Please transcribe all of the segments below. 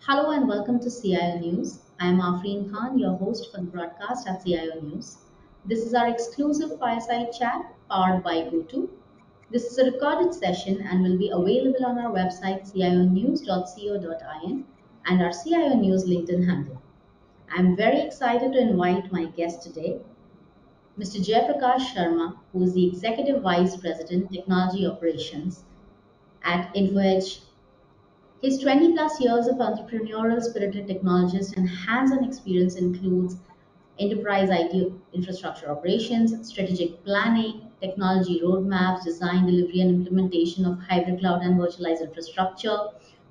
Hello and welcome to CIO News. I am Afreen Khan, your host for the broadcast at CIO News. This is our exclusive fireside chat powered by GoTo. This is a recorded session and will be available on our website cionews.co.in and our CIO News LinkedIn handle. I am very excited to invite my guest today, Mr. Jayaprakash Sharma, who is the Executive Vice President, Technology Operations at InfoEdge. His 20 plus years of entrepreneurial spirited technologist and hands on experience includes enterprise IT infrastructure operations, strategic planning, technology roadmaps, design, delivery, and implementation of hybrid cloud and virtualized infrastructure,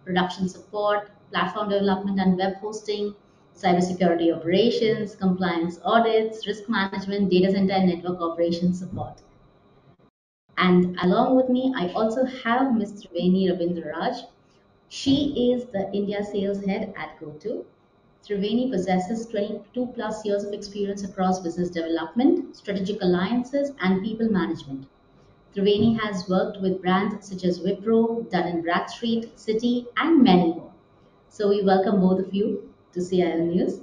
production support, platform development and web hosting, cybersecurity operations, compliance audits, risk management, data center and network operations support. And along with me, I also have Ms. Triveni Ravindraraj. She is the India sales head at GoTo. Triveni possesses 22 plus years of experience across business development, strategic alliances, and people management. Triveni has worked with brands such as Wipro, Dun& Bradstreet, Citi, and many more. So we welcome both of you to CIL News.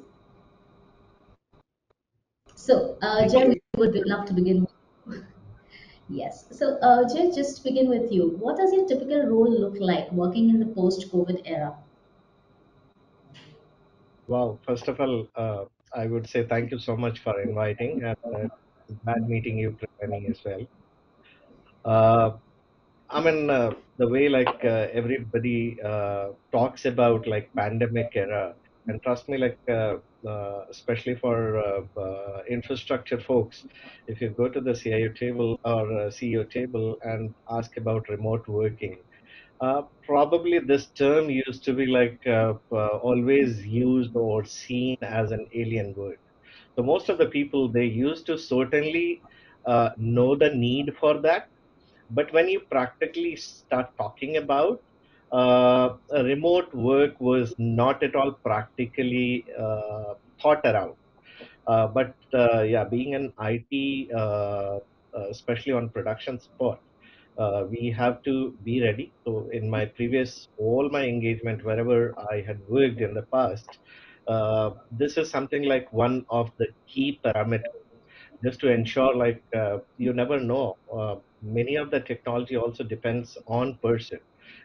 So, Thank Jay, we you. would love to begin. Yes. So, Jay, just to begin with you, what does your typical role look like working in the post-COVID era? Wow. First of all, I would say thank you so much for inviting, and glad meeting you, Prani, as well. Uh, the way everybody talks about like pandemic era, and trust me, especially for infrastructure folks, if you go to the CIO table or CEO table and ask about remote working, probably this term used to be always used or seen as an alien word. So most of the people they used to certainly know the need for that, but when you practically start talking about remote work was not at all practically thought around. But yeah, being an IT, especially on production support, we have to be ready. So in my previous, all my engagement, wherever I had worked in the past, this is something like one of the key parameters just to ensure you never know. Many of the technology also depends on person.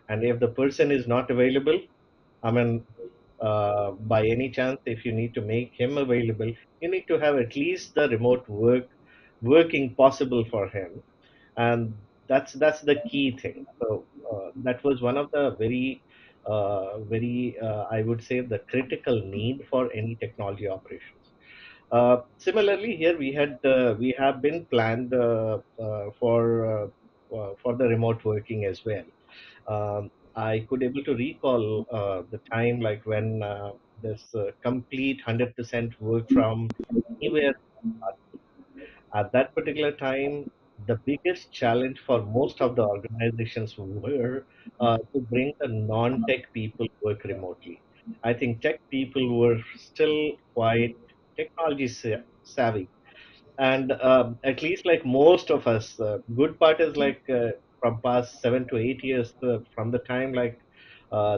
And if the person is not available, I mean, by any chance, if you need to make him available, you need to have at least the remote working possible for him, and that's the key thing. So that was one of the very I would say the critical need for any technology operations. Similarly, here we have been planned for the remote working as well. I could able to recall the time like when this complete 100% work from anywhere. At that particular time, the biggest challenge for most of the organizations were to bring the non-tech people work remotely. I think tech people were still quite technology savvy, and at least like most of us, good part is from past 7 to 8 years, from the time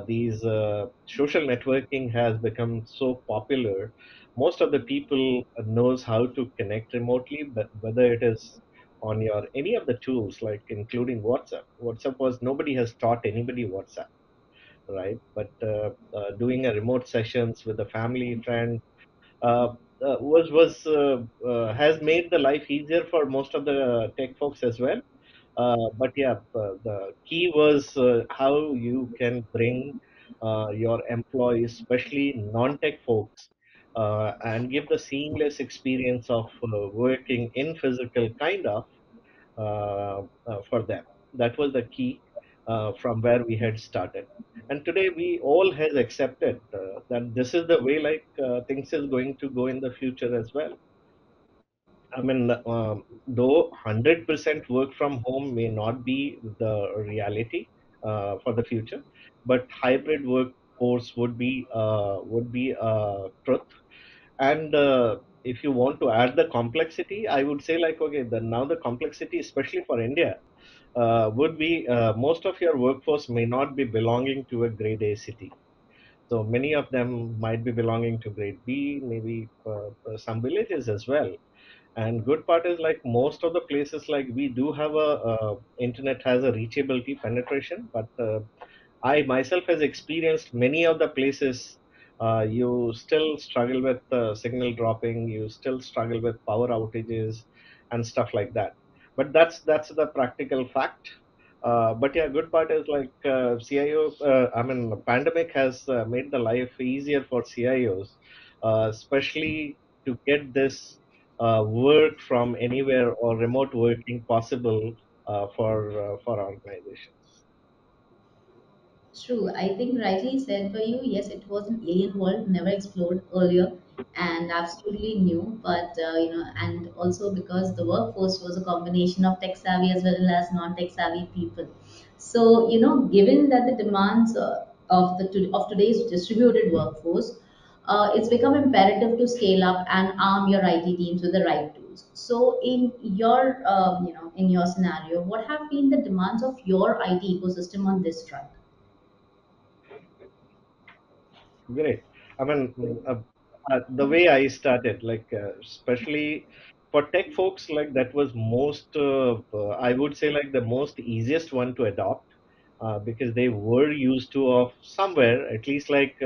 these social networking has become so popular, most of the people knows how to connect remotely, but whether it is on your any of the tools like including whatsapp was nobody has taught anybody whatsapp, right? But doing a remote sessions with a family friend uh, has made the life easier for most of the tech folks as well. But yeah, the key was how you can bring your employees, especially non-tech folks, and give the seamless experience of working in physical kind of for them. That was the key from where we had started. And today we all has accepted that this is the way things is going to go in the future as well. I mean, though 100% work from home may not be the reality for the future, but hybrid workforce would be truth. And if you want to add the complexity, I would say okay, now the complexity, especially for India, would be most of your workforce may not be belonging to a grade A city. So many of them might be belonging to grade B, maybe some villages as well. And good part is like most of the places, like we do have a internet has a reachability penetration, but I myself has experienced many of the places. You still struggle with signal dropping. You still struggle with power outages and stuff like that. But that's the practical fact. But yeah, good part is like CIO. I mean, pandemic has made the life easier for CIOs, especially to get this work from anywhere or remote working possible for organizations. True. I think rightly said by you. Yes, it was an alien world, never explored earlier, and absolutely new. But and also because the workforce was a combination of tech savvy as well as non-tech savvy people. So given that the demands of today's distributed workforce, it's become imperative to scale up and arm your IT teams with the right tools. So, in your scenario, what have been the demands of your IT ecosystem on this front? Great. I mean, the way I started, like, especially for tech folks, like that was I would say, like the most easiest one to adopt, because they were used to of somewhere, at least like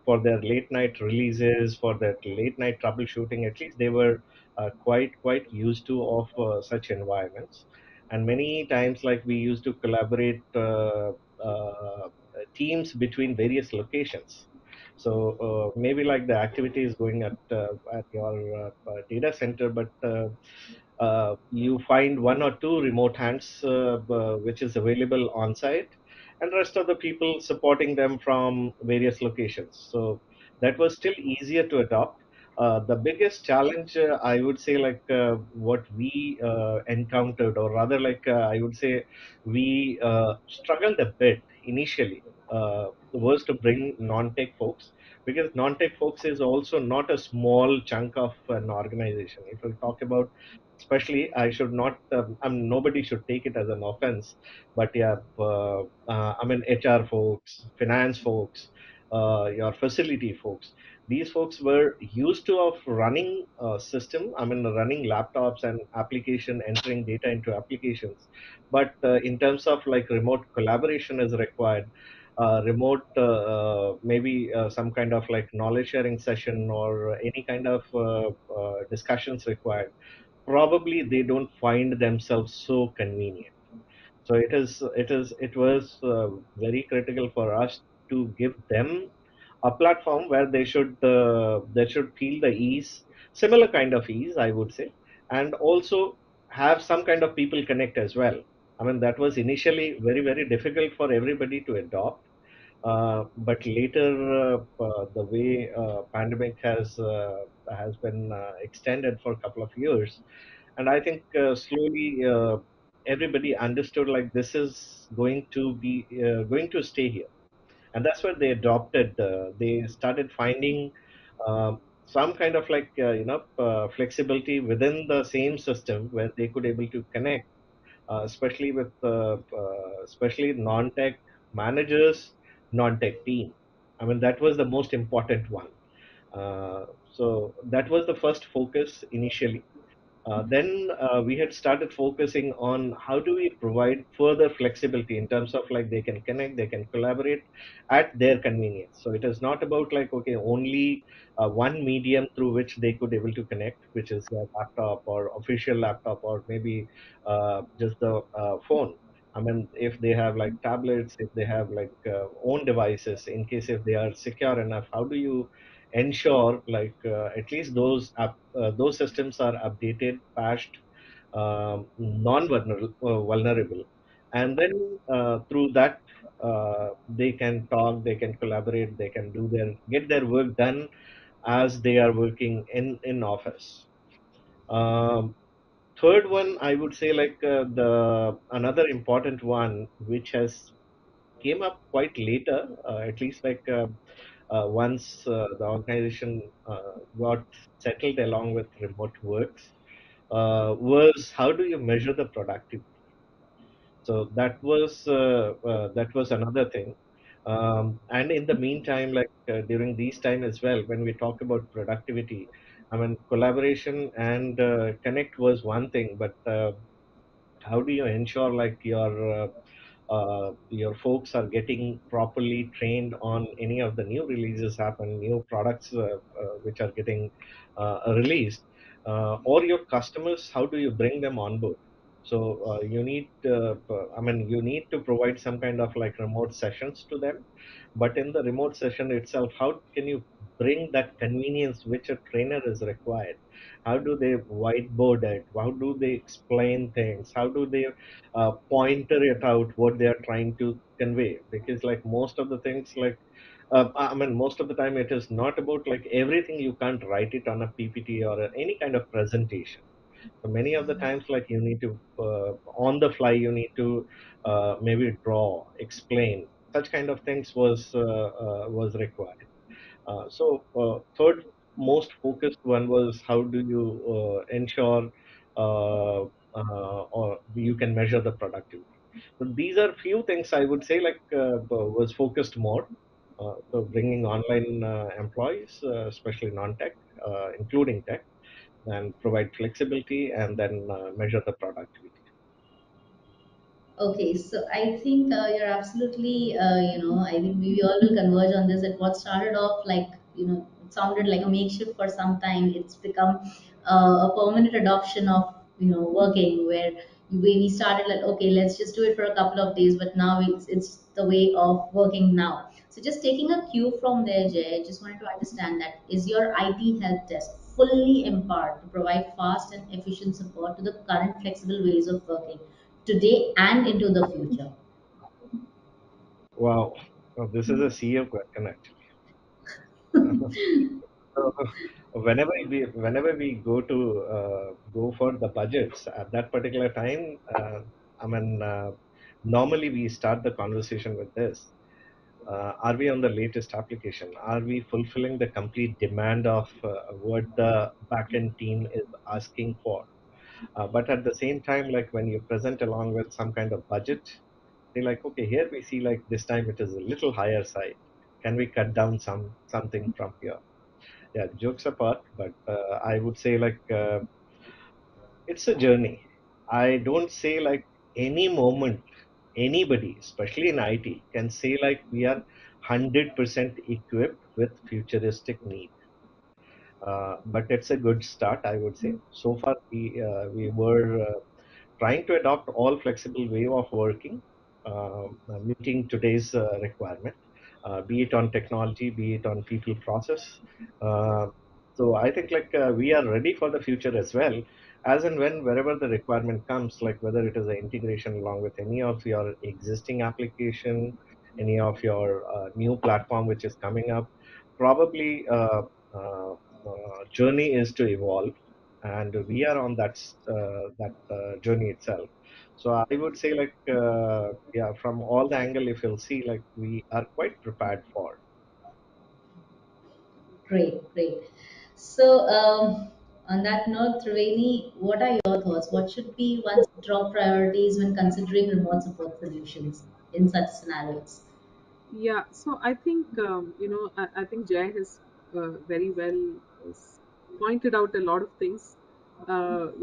for their late night releases, for their late night troubleshooting, at least they were quite used to of such environments. And many times, like we used to collaborate teams between various locations. So maybe like the activity is going at your data center, but you find one or two remote hands which is available on site, and rest of the people supporting them from various locations. So that was still easier to adopt. The biggest challenge, I would say, like what we encountered, or rather, like I would say, we struggled a bit initially. Was to bring non-tech folks, because non-tech folks is also not a small chunk of an organization. If we talk about, especially, I should not, nobody should take it as an offense, but yeah, I mean, HR folks, finance folks, your facility folks, these folks were used to of running a system, I mean, running laptops and application, entering data into applications. But in terms of like remote collaboration is required, remote maybe some kind of like knowledge sharing session or any kind of discussions required, probably they don't find themselves so convenient. So it was very critical for us to give them a platform where they should feel the ease, similar kind of ease, I would say, and also have some kind of people connect as well. I mean, that was initially very difficult for everybody to adopt, but later, the way pandemic has been extended for a couple of years, and I think slowly everybody understood like this is going to stay here, and that's what they adopted. They started finding some kind of like flexibility within the same system where they could able to connect, especially with especially non-tech managers, non-tech team. I mean, that was the most important one. So that was the first focus initially. Then we had started focusing on how do we provide further flexibility in terms of like they can connect, they can collaborate at their convenience. So it is not about like, okay, only one medium through which they could able to connect, which is a laptop or official laptop, or maybe just the phone. I mean, if they have like tablets, if they have like own devices, in case if they are secure enough, how do you ensure like at least those systems are updated, patched, vulnerable, and then through that they can talk, they can collaborate, they can get their work done as they are working in office. Um, Third one, I would say, like the another important one which has came up quite later, at least like once the organization got settled along with remote works, was how do you measure the productivity? So that was another thing. And in the meantime, like during these time as well, when we talk about productivity, I mean, collaboration and connect was one thing, but how do you ensure like your folks are getting properly trained on any of the new releases happen, new products which are getting released, or your customers, how do you bring them on board? So I mean, you need to provide some kind of like remote sessions to them, but in the remote session itself, how can you bring that convenience which a trainer is required? How do they whiteboard it? How do they explain things? How do they pointer it out what they are trying to convey? Because like most of the things, like I mean, most of the time it is not about like everything. You can't write it on a PPT or any kind of presentation. So many of the times, like you need to on the fly, you need to maybe draw, explain. Such kind of things was required. Third most focused one was how do you ensure or you can measure the productivity. So these are few things I would say like was focused more. So bringing online employees, especially non-tech, including tech, and provide flexibility and then measure the productivity. Okay, so I think you're absolutely, I think we all will converge on this. That what started off like, it sounded like a makeshift for some time. It's become a permanent adoption of, working where we started like, okay, let's just do it for a couple of days, but now it's the way of working now. So just taking a cue from there, Jay, I just wanted to understand that is your IT help desk fully empowered to provide fast and efficient support to the current flexible ways of working today and into the future? Wow. This is a CEO question actually. So whenever we go for the budgets at that particular time, I mean, normally we start the conversation with this: Are we on the latest application? Are we fulfilling the complete demand of what the backend team is asking for? But at the same time, like when you present along with some kind of budget, they're like, okay, here we see like this time it is a little higher side. Can we cut down something from here? Yeah, jokes apart, but I would say like it's a journey. I don't say like any moment anybody, especially in IT, can say like we are 100% equipped with futuristic need. But it's a good start, I would say. So far, we were trying to adopt all flexible way of working, meeting today's requirement, be it on technology, be it on people process. Uh, so I think like we are ready for the future as well, as and when wherever the requirement comes, like whether it is an integration along with any of your existing application, any of your new platform which is coming up, probably journey is to evolve, and we are on that journey itself. So I would say like yeah, from all the angle, if you'll see, like we are quite prepared for. Great, great. So, on that note, Triveni, what are your thoughts? What should be one's top priorities when considering remote support solutions in such scenarios? Yeah, so I think I think Jay has very well pointed out a lot of things. So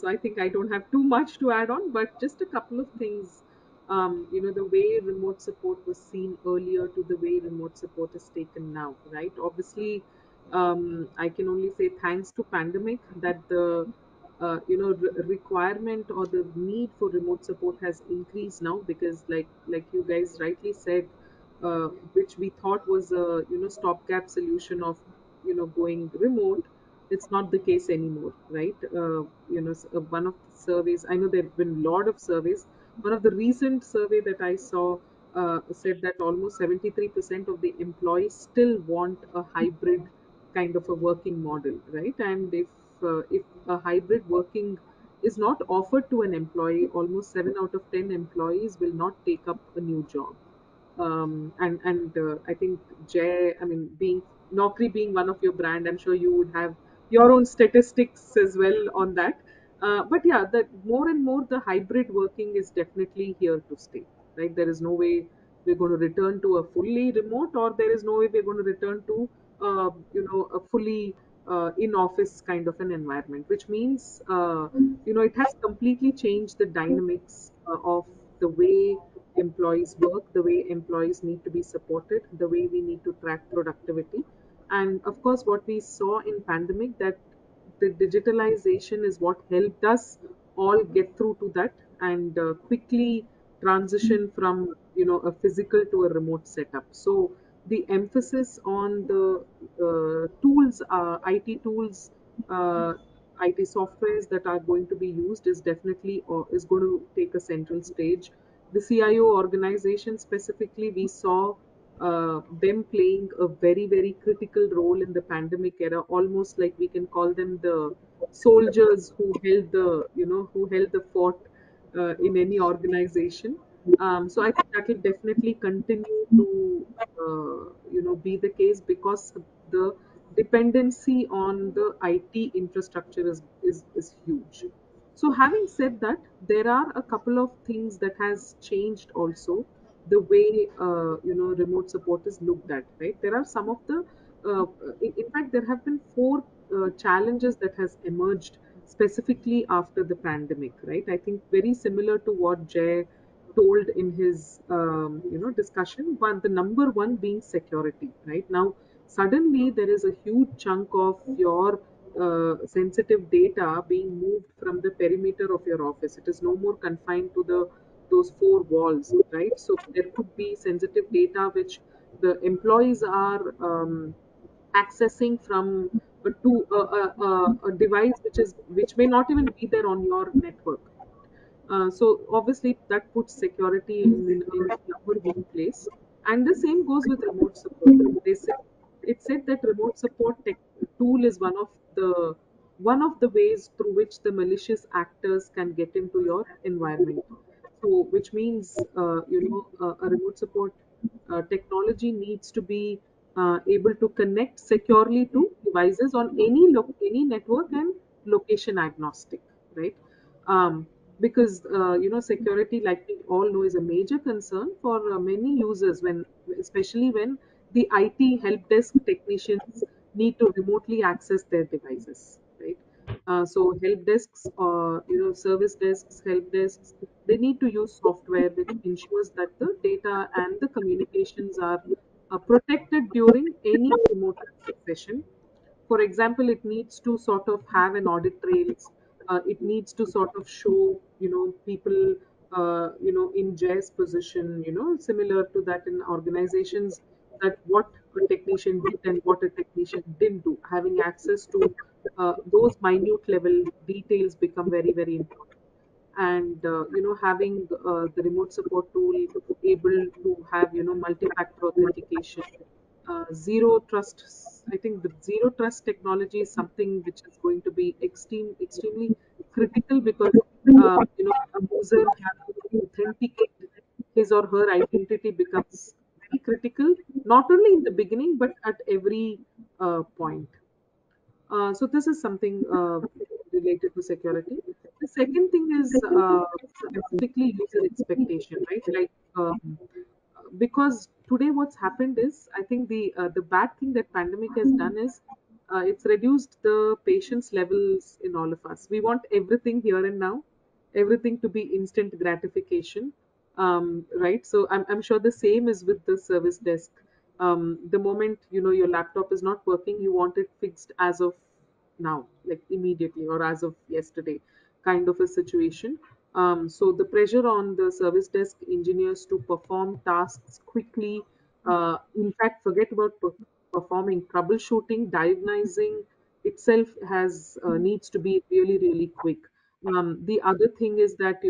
I think I don't have too much to add on, but just a couple of things. The way remote support was seen earlier to the way remote support is taken now, right? Obviously, I can only say thanks to pandemic that the requirement or the need for remote support has increased now, because like you guys rightly said, which we thought was a stopgap solution of going remote. It's not the case anymore, right? One of the surveys, I know there have been a lot of surveys. One of the recent survey that I saw said that almost 73% of the employees still want a hybrid kind of a working model, right? And if a hybrid working is not offered to an employee, almost 7 out of 10 employees will not take up a new job. And I think Jay, I mean, being Naukri being one of your brand, I'm sure you would have your own statistics as well on that. But yeah, that more and more the hybrid working is definitely here to stay. Right, there is no way we're going to return to a fully remote, or there is no way we're going to return to a fully in office kind of an environment, which means it has completely changed the dynamics of the way employees work, the way employees need to be supported, the way we need to track productivity. And of course, what we saw in pandemic, that the digitalization is what helped us all get through to that, and quickly transition from a physical to a remote setup. So the emphasis on the tools, IT tools, uh, IT softwares that are going to be used is definitely, or is going to take a central stage. The CIO organization specifically, we saw them playing a very, very critical role in the pandemic era, almost like we can call them the soldiers who held the fort in any organization. So I think that will definitely continue to be the case, because the dependency on the IT infrastructure is huge. So having said that, there are a couple of things that has changed also, the way remote support is looked at. Right, there are some of the in fact there have been four challenges that has emerged specifically after the pandemic. Right, I think very similar to what Jay told in his discussion. But the number one being security. Right now, suddenly there is a huge chunk of your sensitive data being moved from the perimeter of your office. It is no more confined to the those four walls, right? So there could be sensitive data which the employees are accessing from a device which may not even be there on your network. So obviously that puts security in number one place. And the same goes with remote support. It said that remote support tool is one of the ways through which the malicious actors can get into your environment. So which means a remote support technology needs to be able to connect securely to devices on any network, and location agnostic, right? Because security, like we all know, is a major concern for many users, especially when the IT help desk technicians need to remotely access their devices, right? So help desks, or service desks, help desks, they need to use software which ensures that the data and the communications are protected during any remote access session. For example, it needs to sort of have an audit trails. It needs to sort of show people in Jay's position, similar to that in organizations, that what a technician did and what a technician didn't do. Having access to those minute level details become very, very important. And having the remote support tool able to have multi-factor authentication, zero trust. I think the zero trust technology is something which is going to be extremely critical, because a user having to authenticate his or her identity becomes very critical, not only in the beginning but at every point. So this is something related to security. The second thing is specifically user expectation, right? Like because today what's happened is, I think the bad thing that pandemic has done is it's reduced the patience levels in all of us. We want everything here and now, everything to be instant gratification, right? So I'm sure the same is with the service desk. The moment your laptop is not working, you want it fixed as of now, like immediately, or as of yesterday, kind of a situation. So the pressure on the service desk engineers to perform tasks quickly, in fact, forget about performing troubleshooting, diagnosing itself has needs to be really, really quick. The other thing is that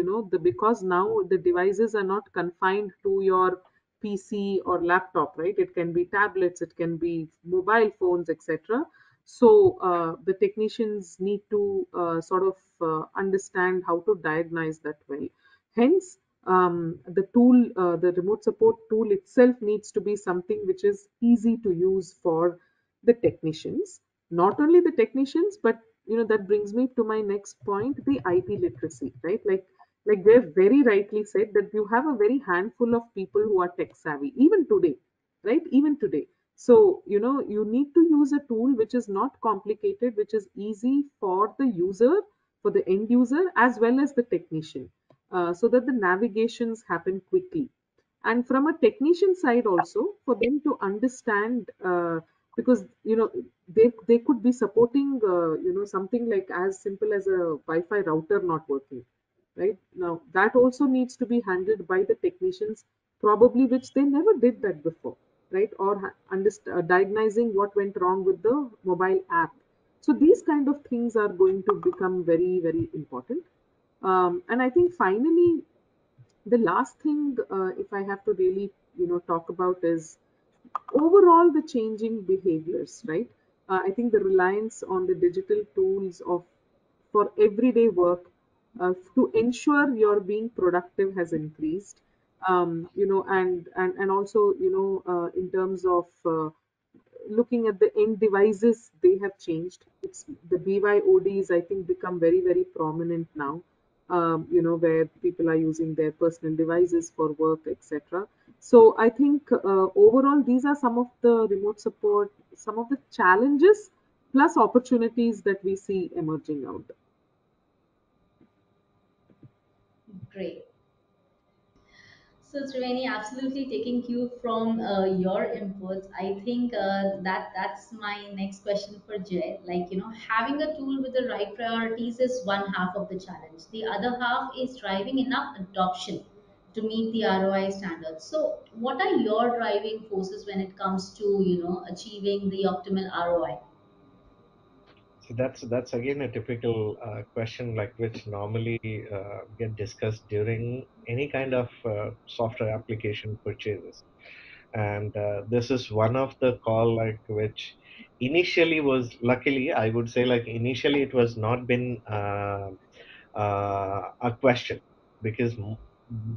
because now the devices are not confined to your PC or laptop, right? It can be tablets, it can be mobile phones, etc. So the technicians need to sort of understand how to diagnose that well. Hence, the remote support tool itself needs to be something which is easy to use for the technicians. Not only the technicians, but that brings me to my next point: the IT literacy, right? Like Like they've very rightly said that you have a very handful of people who are tech savvy, even today, right? Even today. So, you need to use a tool which is not complicated, which is easy for the user, for the end user, as well as the technician, so that the navigations happen quickly. And from a technician side also, for them to understand, because, they could be supporting, something like as simple as a Wi-Fi router not working, right? Now that also needs to be handled by the technicians, probably, which they never did that before, right? Or diagnosing what went wrong with the mobile app. So these kind of things are going to become very, very important. And I think finally, the last thing, if I have to really, talk about, is overall the changing behaviors, right? I think the reliance on the digital tools of for everyday work, to ensure you're being productive, has increased. And also, in terms of, looking at the end devices, they have changed. It's the BYODs, I think, become very, very prominent now. Where people are using their personal devices for work, etc. So I think, overall, these are some of the remote support, some of the challenges plus opportunities that we see emerging out. Great. So, Triveni, absolutely taking cue from your inputs. I think that's my next question for Jay. Like, having a tool with the right priorities is one half of the challenge. The other half is driving enough adoption to meet the ROI standards. So, what are your driving forces when it comes to, achieving the optimal ROI? So that's again a typical question, like which normally get discussed during any kind of software application purchases. And this is one of the call, like which initially was, luckily I would say, like initially it was not been a question, because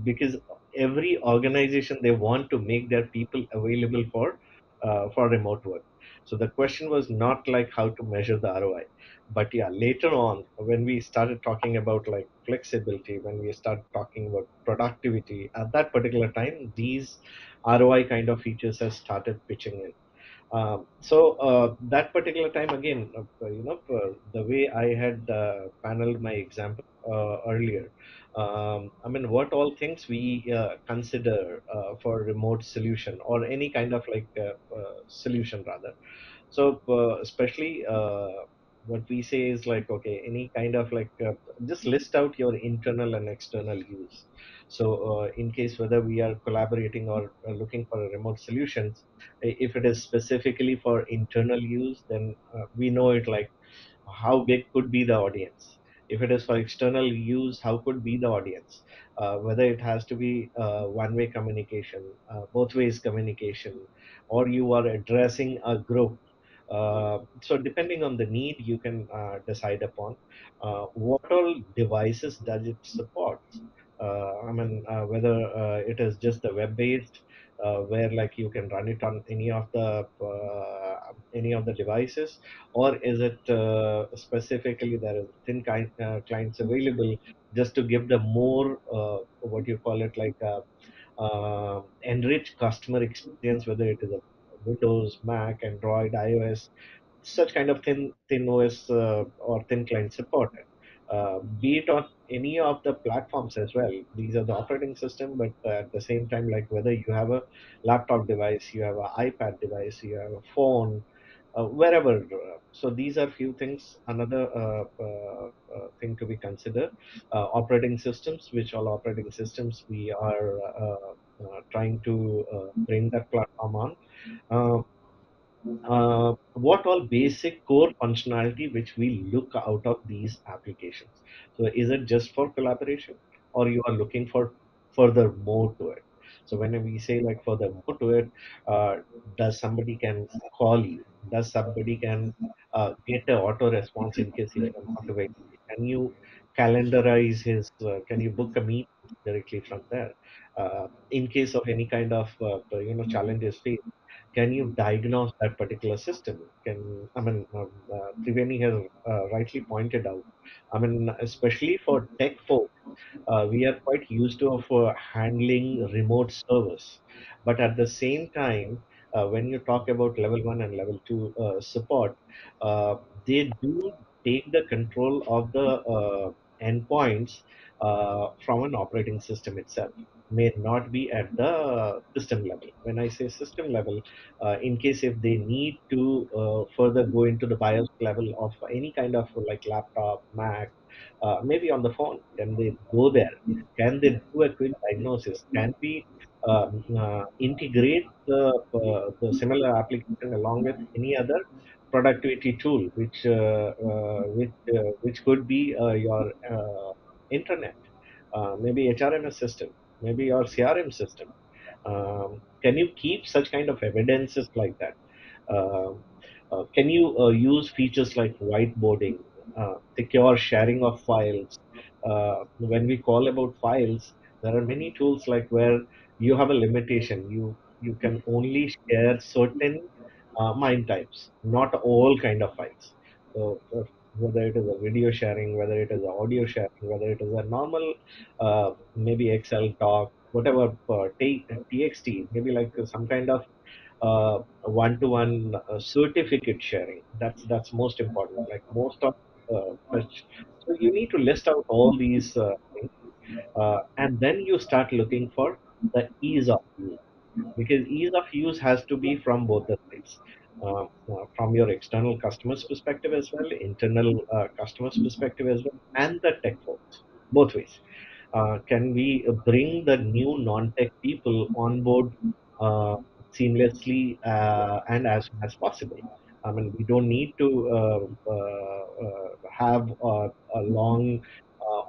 because every organization, they want to make their people available for remote work. So the question was not like how to measure the ROI. But yeah, later on, when we started talking about like flexibility, when we started talking about productivity, at that particular time, these ROI kind of features have started pitching in. That particular time, again, the way I had paneled my example earlier, I mean, what all things we consider for remote solution, or any kind of like solution rather. Especially what we say is like, okay, any kind of like, just list out your internal and external use. In case whether we are collaborating or looking for a remote solutions, if it is specifically for internal use, then we know it, like how big could be the audience. If it is for external use, how could be the audience, whether it has to be one way communication, both ways communication, or you are addressing a group. So depending on the need, you can decide upon what all devices does it support. I mean, whether it is just the web based, where like you can run it on any of the devices, or is it specifically there is thin clients available, just to give the more what you call it, like enrich customer experience, whether it is a Windows, Mac, Android, iOS, such kind of thin OS or thin client supported. Be it on any of the platforms as well. These are the operating system, but at the same time, like whether you have a laptop device, you have an iPad device, you have a phone, wherever. So these are few things. Another thing to be considered: operating systems. Which all operating systems we are trying to bring that platform on? Uh, what all basic core functionality which we look out of these applications. So is it just for collaboration, or you are looking for further more to it? So when we say like further more to it, uh, does somebody can call you? Does somebody can get a auto response in case if you're not available? Can you calendarize his? Can you book a meet directly from there? In case of any kind of challenges faced, can you diagnose that particular system? Triveni has rightly pointed out. I mean, especially for tech folk, we are quite used to of handling remote service, but at the same time, when you talk about level one and level two support, uh, they do take the control of the endpoints from an operating system itself. May not be at the system level. When I say system level, in case if they need to further go into the BIOS level of any kind of like laptop, Mac, maybe on the phone, can they go there? Can they do a quick diagnosis? Can we integrate the similar application along with any other productivity tool, which could be your internet, maybe HRMS system, maybe your CRM system. Can you keep such kind of evidences like that? Um can you use features like whiteboarding, secure sharing of files? When we call about files, there are many tools like where you have a limitation. You can only share certain MIME types, not all kind of files. So whether it is a video sharing, whether it is a audio sharing, whether it is a normal maybe Excel doc, whatever TXT, maybe like some kind of one-to-one certificate sharing. That's most important. Like most of such, so you need to list out all these things, and then you start looking for the ease of use, because ease of use has to be from both the sides. From your external customers perspective as well, internal customers perspective as well, and the tech folks, both ways. Can we bring the new non-tech people on board uh, seamlessly and as soon as possible? I mean, we don't need to have a long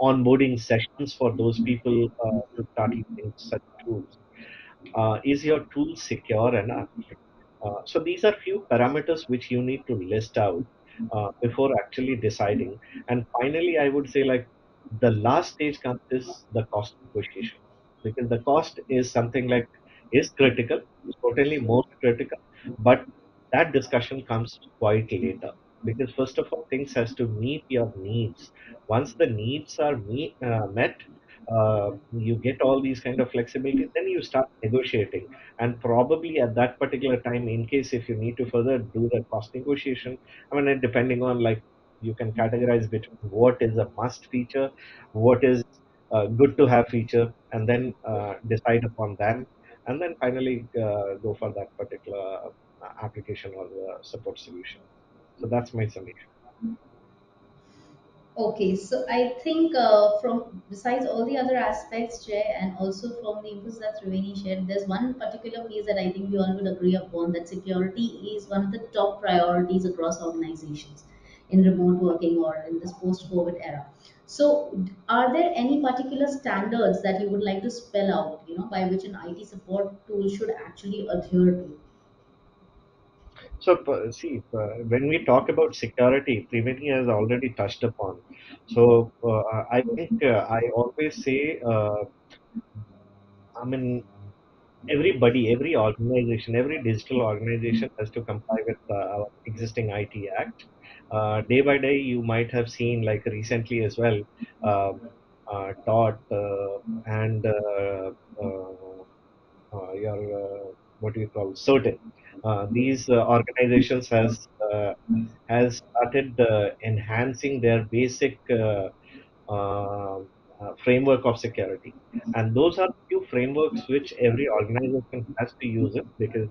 onboarding sessions for those people to start using such tools. Is your tool secure enough? So these are few parameters which you need to list out before actually deciding. And finally, I would say like the last stage comes is the cost negotiation, because the cost is something like is critical, certainly most critical, but that discussion comes quite later. Because first of all, things has to meet your needs. Once the needs are met, you get all these kind of flexibility, then you start negotiating. And probably at that particular time, in case if you need to further do the cost negotiation, I mean, depending on like you can categorize between what is a must feature, what is good to have feature, and then decide upon them, and then finally go for that particular application or support solution. So that's my summation. Okay, so I think from besides all the other aspects, Jay, and also from the inputs that Triveni shared, there's one particular piece that I think we all would agree upon, that security is one of the top priorities across organizations in remote working or in this post-COVID era. So, are there any particular standards that you would like to spell out, by which an IT support tool should actually adhere to? So, see, when we talk about security, Triveni has already touched upon. So, I think I always say, I mean, everybody, every organization, every digital organization has to comply with our existing IT Act. Day by day, you might have seen, like recently as well, uh, DOT and your what do you call certain. These organizations has started enhancing their basic uh, framework of security, and those are few frameworks which every organization has to use it, because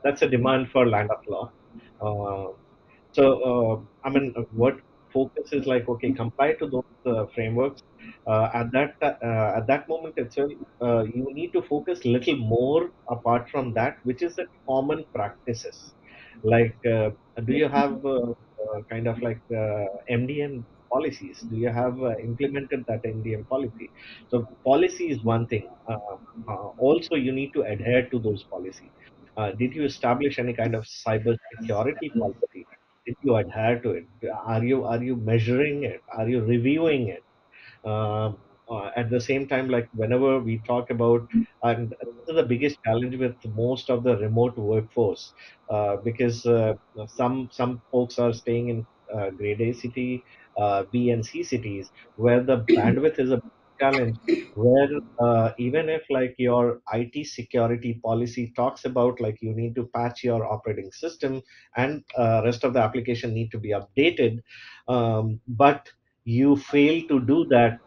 that's a demand for land of law. Uh, I mean, what focus is like, okay, comply to those frameworks. At that moment itself, you need to focus little more apart from that, which is the common practices. Like, do you have kind of like MDM policies? Do you have implemented that MDM policy? So policy is one thing. Also, you need to adhere to those policies. Did you establish any kind of cyber security policy? Did you adhere to it? Are you measuring it? Are you reviewing it? at the same time, like whenever we talk about, and this is the biggest challenge with most of the remote workforce, because some folks are staying in grade A city, B and C cities, where the bandwidth is a challenge. Where even if like your IT security policy talks about like you need to patch your operating system and rest of the application need to be updated, but you fail to do that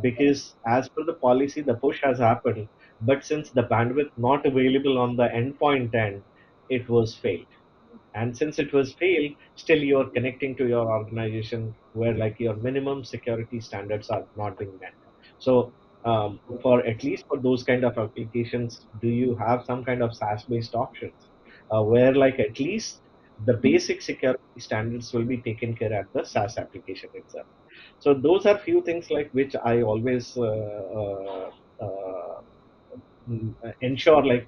because as per the policy, the push has happened, but since the bandwidth not available on the endpoint end, it was failed. And since it was failed, still you're connecting to your organization where like your minimum security standards are not being met. So for at least for those kind of applications, do you have some kind of SaaS-based options where like at least the basic security standards will be taken care at the SaaS application itself? So those are few things like which I always ensure like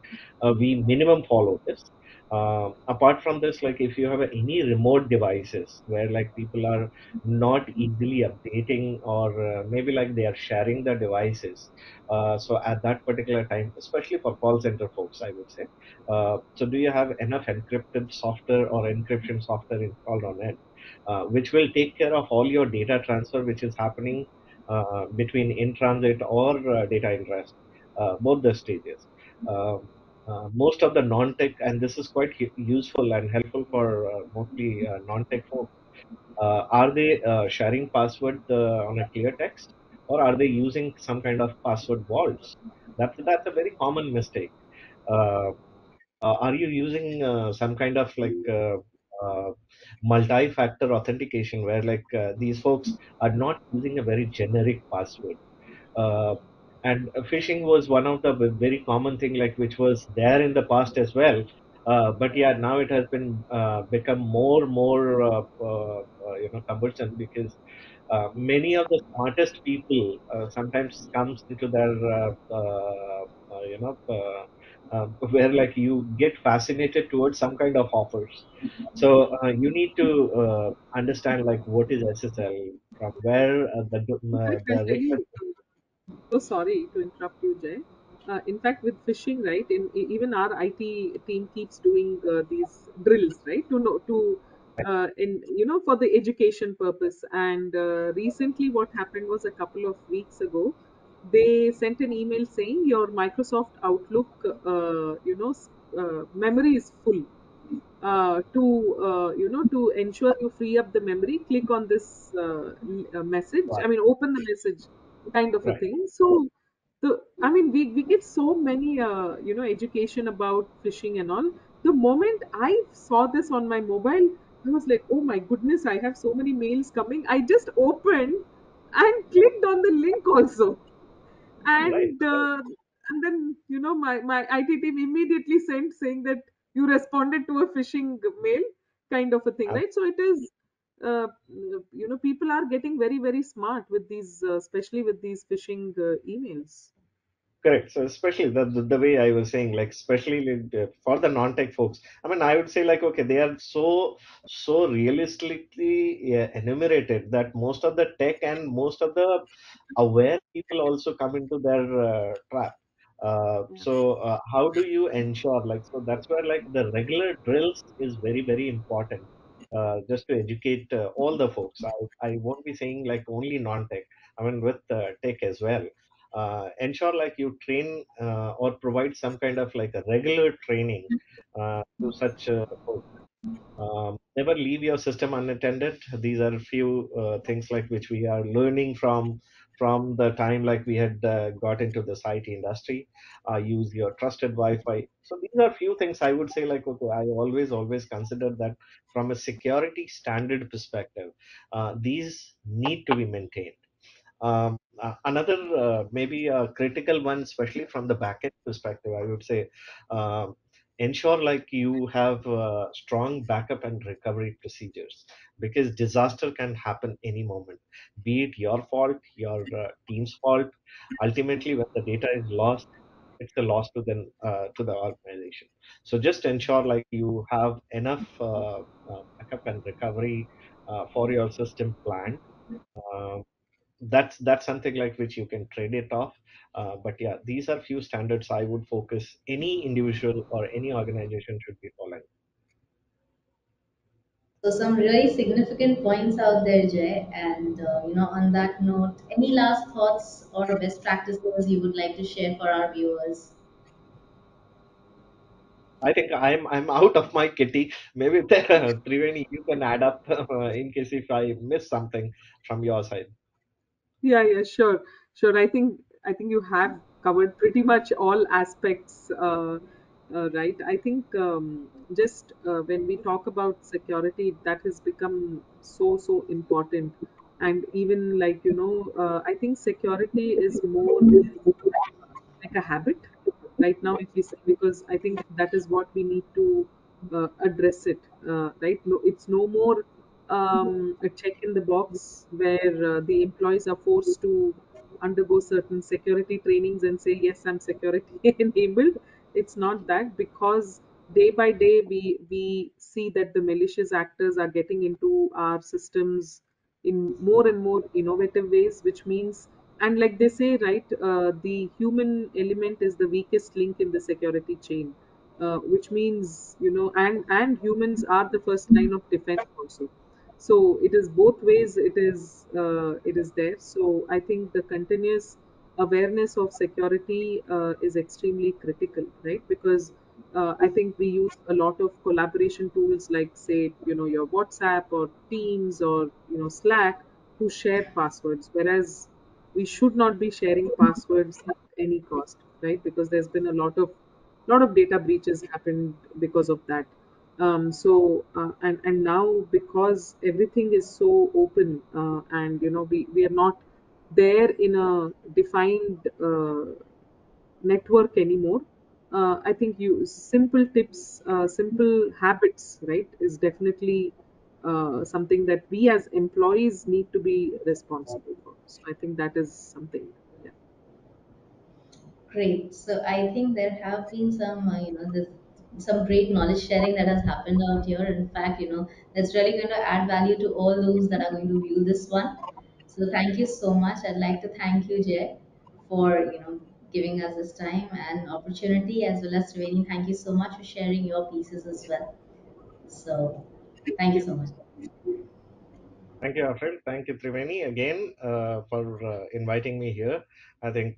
we minimum follow this. Apart from this, like if you have any remote devices where like people are not easily updating or maybe like they are sharing the devices, so at that particular time, especially for call center folks, I would say, so do you have enough encrypted software or encryption software installed on it, which will take care of all your data transfer which is happening between in transit or data in rest, both the stages. Most of the non-tech, and this is quite useful and helpful for mostly non-tech folks. Are they sharing password on a clear text, or are they using some kind of password vaults? That's a very common mistake. Uh, are you using some kind of like multi-factor authentication where like these folks are not using a very generic password? uh, and Phishing was one of the very common thing like which was there in the past as well, but yeah, now it has been become more cumbersome because many of the smartest people sometimes comes into their where like you get fascinated towards some kind of offers. So you need to understand like what is SSL, from where In fact, I'll the tell request. you. So sorry to interrupt you, Jay. In fact, with phishing, right? Even our IT team keeps doing these drills, right? To know to in for the education purpose. And recently, what happened was a couple of weeks ago, they sent an email saying your Microsoft Outlook, memory is full. To ensure you free up the memory, click on this message, Right. I mean open the message, kind of a Right. thing. So we get so many education about phishing and all. The moment I saw this on my mobile, I was like, oh my goodness, I have so many mails coming. I just opened and clicked on the link also. Right. And then my IT team immediately sent saying that you responded to a phishing mail, kind of a thing, Right. right? So it is people are getting very very smart with these especially with these phishing emails. Correct. So especially the way I was saying, like especially for the non-tech folks, I mean, I would say like, okay, they are so realistically, yeah, enumerated that most of the tech and most of the aware people also come into their trap. Yeah. How do you ensure like, so that's where like the regular drills is very important, just to educate all the folks. I won't be saying like only non-tech. I mean with tech as well. Ensure like you train or provide some kind of like a regular training to such folks. Never leave your system unattended. These are a few things like which we are learning from the time like we had got into this IT industry. Use your trusted Wi-Fi. So these are few things I would say like, okay, I always consider that from a security standard perspective, these need to be maintained. Another maybe a critical one, especially from the backend perspective, I would say, ensure like you have strong backup and recovery procedures because disaster can happen any moment, be it your fault, your team's fault. Ultimately, when the data is lost, it's a loss to the organization. So just ensure like you have enough backup and recovery for your system planned. Um, that's something like which you can trade it off. But yeah, these are few standards I would focus any individual or any organization should be following. So some really significant points out there, Jay. And on that note, any last thoughts or best practices you would like to share for our viewers? I think I'm out of my kitty. Maybe Triveni, you can add up in case if I miss something from your side. Yeah, yeah, sure, sure. I think you have covered pretty much all aspects, right? I think just when we talk about security, that has become so important, and even like I think security is more like a habit right now, if we say, because I think that is what we need to address it, right? No, it's no more a check in the box where the employees are forced to undergo certain security trainings and say, yes, I'm security enabled. It's not that, because day by day we see that the malicious actors are getting into our systems in more and more innovative ways, which means, and like they say, right, the human element is the weakest link in the security chain, which means, and humans are the first line of defense also. So it is both ways, it is there. So I think the continuous awareness of security is extremely critical, right? Because I think we use a lot of collaboration tools like, say, your WhatsApp or Teams or Slack, to share passwords, whereas we should not be sharing passwords at any cost, right? Because there's been a lot of data breaches happened because of that. And now, because everything is so open, and we are not there in a defined network anymore. I think you simple tips, simple habits, right, is definitely something that we as employees need to be responsible for. So I think that is something. Yeah. Great. So I think there have been some great knowledge sharing that has happened out here. In fact, that's really going to add value to all those that are going to view this one. So thank you so much. I'd like to thank you, Jay, for giving us this time and opportunity, as well as Triveni. Thank you so much for sharing your pieces as well. So Thank thank you you. so much. Thank you, Afrin. Thank you, Triveni, again for inviting me here. I think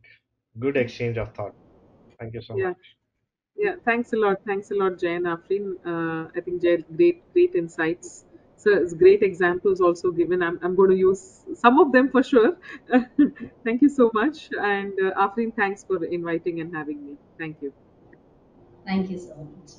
good exchange of thought. Thank you so Yeah. much. Yeah, thanks a lot. Thanks a lot, Jay and Afrin. I think Jay, great insights. So it's great examples also given. I'm going to use some of them for sure. Thank you so much. And Afrin, thanks for inviting and having me. Thank you. Thank you so much.